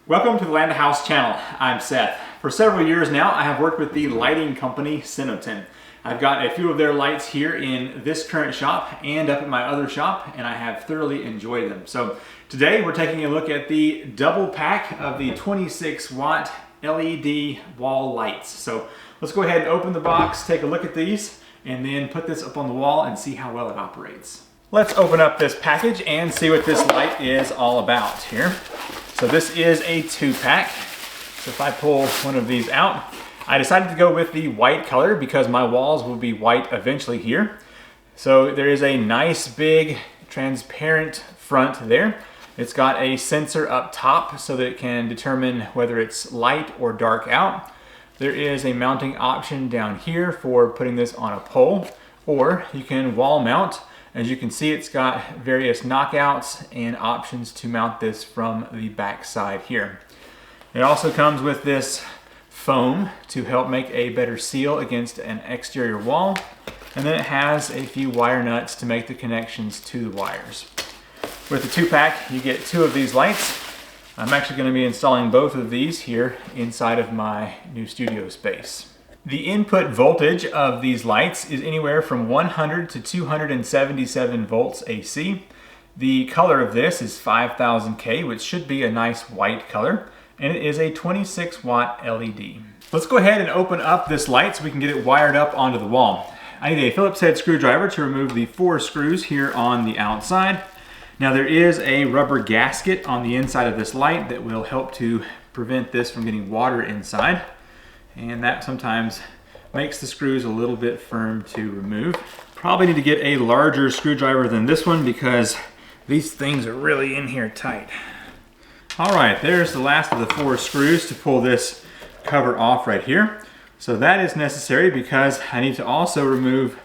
Welcome to the Land House channel. I'm Seth. For several years now, I have worked with the lighting company Cenoten. I've got a few of their lights here in this current shop and up at my other shop, and I have thoroughly enjoyed them. So today we're taking a look at the double pack of the 26 watt LED wall lights. So let's go ahead and open the box, take a look at these, and then put this up on the wall and see how well it operates. Let's open up this package and see what this light is all about here. So this is a 2-pack. So if I pull one of these out, I decided to go with the white color because my walls will be white eventually here. So there is a nice big transparent front there. It's got a sensor up top so that it can determine whether it's light or dark out. There is a mounting option down here for putting this on a pole, or you can wall mount. As you can see, it's got various knockouts and options to mount this from the back side here. It also comes with this foam to help make a better seal against an exterior wall. And then it has a few wire nuts to make the connections to the wires. With the 2-pack, you get 2 of these lights. I'm actually going to be installing both of these here inside of my new studio space. The input voltage of these lights is anywhere from 100 to 277 volts AC. The color of this is 5000K, which should be a nice white color, and it is a 26 watt LED. Let's go ahead and open up this light so we can get it wired up onto the wall. I need a Phillips head screwdriver to remove the 4 screws here on the outside. Now there is a rubber gasket on the inside of this light that will help to prevent this from getting water inside. And that sometimes makes the screws a little bit firm to remove. Probably need to get a larger screwdriver than this one because these things are really in here tight. All right, there's the last of the 4 screws to pull this cover off right here. So that is necessary because I need to also remove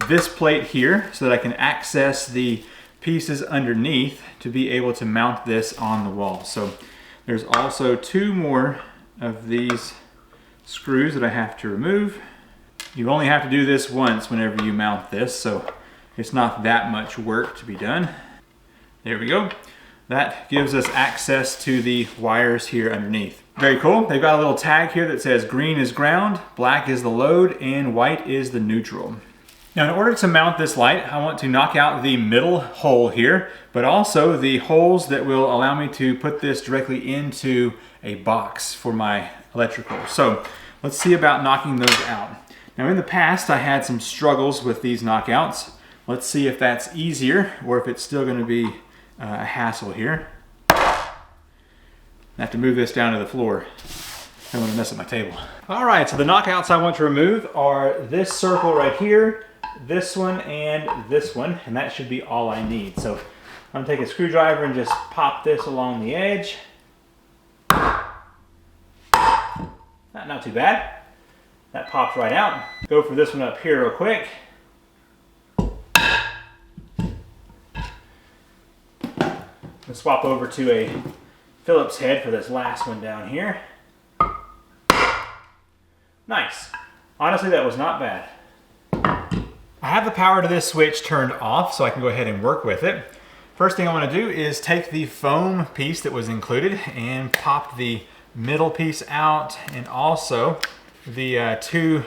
this plate here so that I can access the pieces underneath to be able to mount this on the wall. So there's also 2 more of these screws that I have to remove. You only have to do this once whenever you mount this, so it's not that much work to be done. There we go. That gives us access to the wires here underneath. Very cool. They've got a little tag here that says green is ground, black is the load, and white is the neutral. Now in order to mount this light, I want to knock out the middle hole here, but also the holes that will allow me to put this directly into a box for my electrical. So let's see about knocking those out. Now in the past I had some struggles with these knockouts. Let's see if that's easier or if it's still going to be a hassle here. I have to move this down to the floor. I don't want to mess up my table. All right, so the knockouts I want to remove are this circle right here, this one, and this one, and that should be all I need. So I'm going to take a screwdriver and just pop this along the edge. Not too bad. That pops right out. Go for this one up here real quick. Let's swap over to a Phillips head for this last one down here. Nice. Honestly, that was not bad. I have the power to this switch turned off so I can go ahead and work with it. First thing I want to do is take the foam piece that was included and pop the middle piece out and also the 2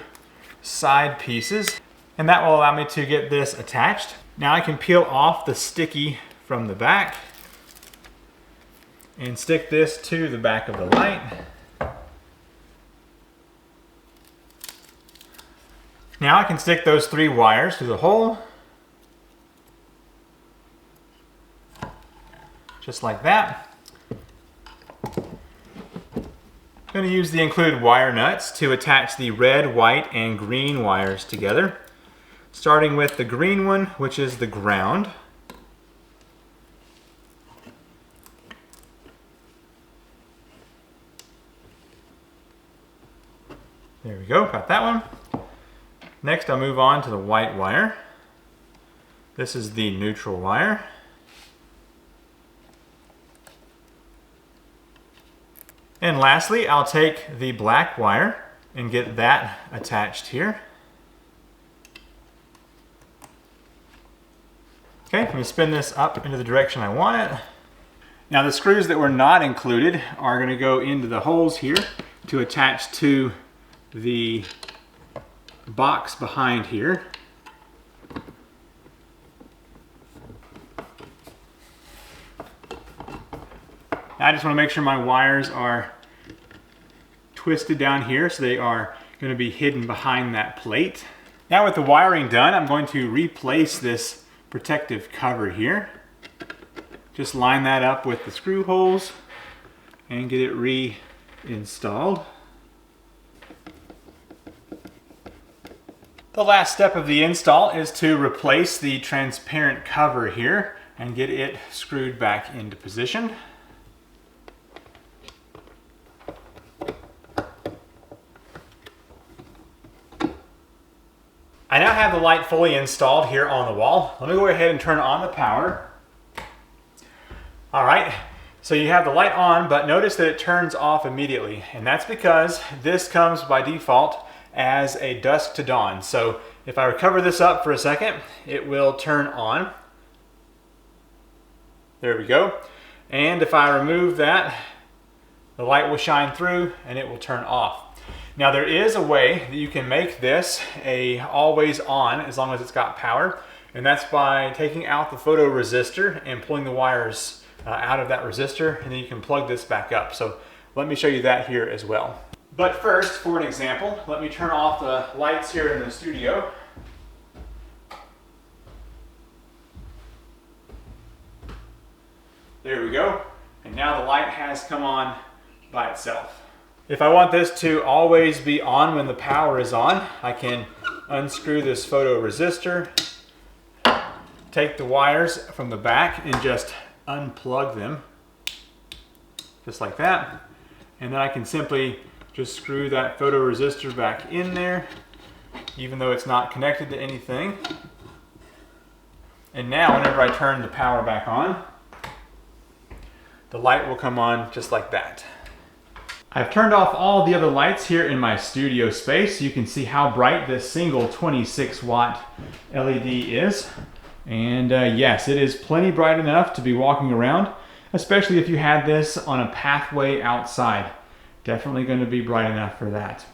side pieces, and that will allow me to get this attached. Now I can peel off the sticky from the back and stick this to the back of the light. Now I can stick those 3 wires through the hole, just like that. I'm going to use the included wire nuts to attach the red, white, and green wires together. Starting with the green one, which is the ground. There we go, got that one. Next I'll move on to the white wire. This is the neutral wire. And lastly, I'll take the black wire and get that attached here. Okay, I'm going to spin this up into the direction I want it. Now the screws that were not included are going to go into the holes here to attach to the box behind here. I just want to make sure my wires are twisted down here so they are going to be hidden behind that plate. Now with the wiring done, I'm going to replace this protective cover here. Just line that up with the screw holes and get it reinstalled. The last step of the install is to replace the transparent cover here and get it screwed back into position. I now have the light fully installed here on the wall. Let me go ahead and turn on the power. All right, so you have the light on, but notice that it turns off immediately, and that's because this comes by default as a dusk to dawn. So if I cover this up for a second, it will turn on. There we go. And if I remove that, the light will shine through and it will turn off. Now there is a way that you can make this a always on as long as it's got power, and that's by taking out the photoresistor and pulling the wires out of that resistor, and then you can plug this back up. So let me show you that here as well. But first, for an example, let me turn off the lights here in the studio. There we go. And now the light has come on by itself. If I want this to always be on when the power is on, I can unscrew this photoresistor, take the wires from the back and just unplug them, just like that. And then I can simply just screw that photoresistor back in there, even though it's not connected to anything. And now whenever I turn the power back on, the light will come on just like that. I've turned off all the other lights here in my studio space so you can see how bright this single 26 watt LED is. And yes, it is plenty bright enough to be walking around, especially if you had this on a pathway outside. Definitely going to be bright enough for that.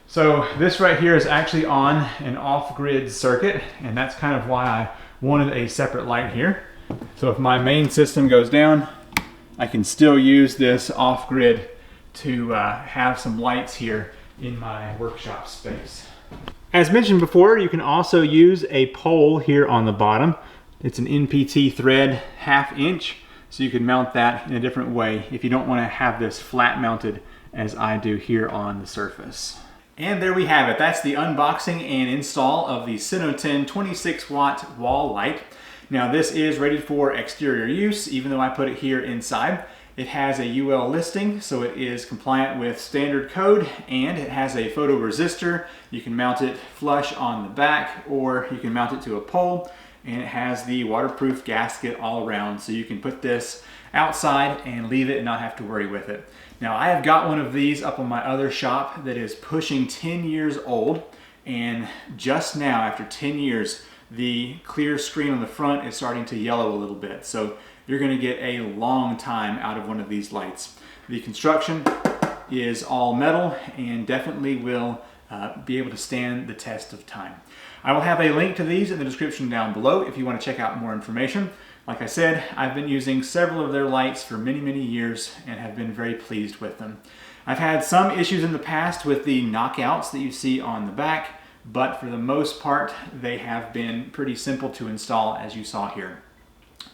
So this right here is actually on an off-grid circuit, and that's kind of why I wanted a separate light here. So if my main system goes down, I can still use this off-grid to have some lights here in my workshop space. As mentioned before, you can also use a pole here on the bottom. It's an NPT thread 1/2 inch, so you can mount that in a different way if you don't want to have this flat mounted as I do here on the surface. And there we have it. That's the unboxing and install of the Sinoten 26 watt wall light. Now this is rated for exterior use, even though I put it here inside. It has a UL listing, so it is compliant with standard code, and it has a photoresistor. You can mount it flush on the back, or you can mount it to a pole, and it has the waterproof gasket all around, so you can put this outside and leave it and not have to worry with it. Now I have got one of these up on my other shop that is pushing 10 years old, and just now, after 10 years, the clear screen on the front is starting to yellow a little bit. So you're going to get a long time out of one of these lights. The construction is all metal and definitely will be able to stand the test of time. I will have a link to these in the description down below if you want to check out more information. Like I said, I've been using several of their lights for many, many years and have been very pleased with them. I've had some issues in the past with the knockouts that you see on the back, but for the most part, they have been pretty simple to install, as you saw here.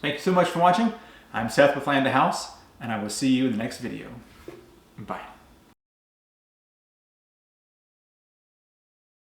Thank you so much for watching. I'm Seth with Land to House, and I will see you in the next video. Bye.